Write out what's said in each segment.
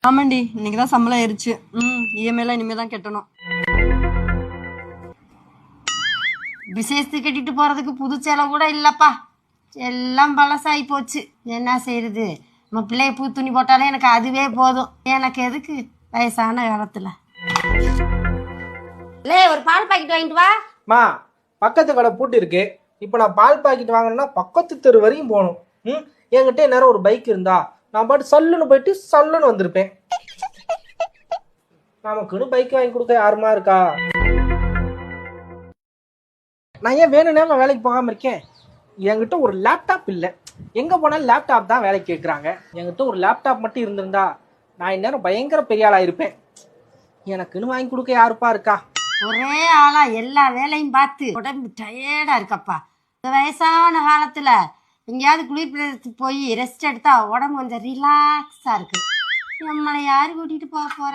ஆமாண்டி, இன்னைக்குதான் சம்பளம் ஏறிச்சு. இஎம்ஐலாம் இனிமே தான் கட்டணும். விசேஷத்துக்கு கட்டிட்டு போறதுக்கு புது சேலை கூட இல்லப்பா, எல்லாம் பழசாகி போச்சு. என்ன செய்யறது? நம்ம பிள்ளைய பூ துணி போட்டாலே எனக்கு அதுவே போதும். எனக்கு எதுக்கு வயசான காலத்துல? ஒரு பால் பாக்கெட் வாங்கிட்டு வா. மா, பக்கத்து கடை பூட்டி இருக்கு. இப்போ நான் பால் பாக்கெட் வாங்கணும்னா பக்கத்து தெரு வரையும் போகணும். என்கிட்ட நேரம் ஒரு பைக் இருந்தா நான் பாட்டு சல்லுன்னு போயிட்டு சல்லுன்னு வந்திருப்பேன். நமக்குன்னு பைக் வாங்கி கொடுக்க யாருமா இருக்கா? நான் ஏன் வேணும்னா வேலைக்கு போகாம இருக்கேன்? என்கிட்ட ஒரு லேப்டாப் இல்லை. எங்க போனாலும் லேப்டாப் தான் வேலைக்கு கேட்குறாங்க. என்கிட்ட ஒரு லேப்டாப் மட்டும் இருந்திருந்தா நான் இந்நேரம் பயங்கர பெரிய ஆளா இருப்பேன். எனக்குன்னு வாங்கி கொடுக்க யாருப்பா இருக்கா? ஒரே ஆளா எல்லா வேலையும் பார்த்து உடம்பு டயர்டா இருக்கப்பா. இந்த வயசான காலத்துல எங்கேயாவது குளிர் பிரதேசத்துக்கு போய் ரெஸ்ட் எடுத்தா உடம்பு கொஞ்சம் ரிலாக்ஸா இருக்கு. நம்மளை யாரு கூட்டிட்டு போக போற?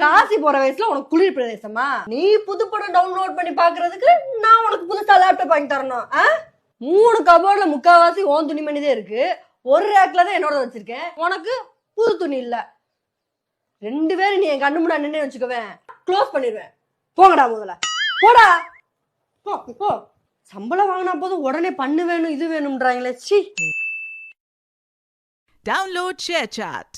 காசி போற வயசுல உனக்கு குளிர் பிரதேசமா? நீ புது படம் டவுன்லோட் பண்ணி பாக்குறதுக்கு நான் உனக்கு புதுசா லேப்டாப் வாங்கி தரணும்? 3 கபோர்ட்ல முக்காவாசி ஓன் துணி மணிதான் இருக்கு. ஒரு ரேக்ல தான் என்னோட வச்சிருக்கேன். உனக்கு புது துணி இல்ல. 2 பேரும் நீ என் கண்ணு முன்னாடி நின்று வச்சுக்கவேன், க்ளோஸ் பண்ணிடுவேன். போங்கடா, முதல்ல போடா. போ. சம்பளம் வாங்கினா போதும் உடனே பண்ணு வேணும் இது வேணும்ன்றாங்களே. சி. Download ShareChat.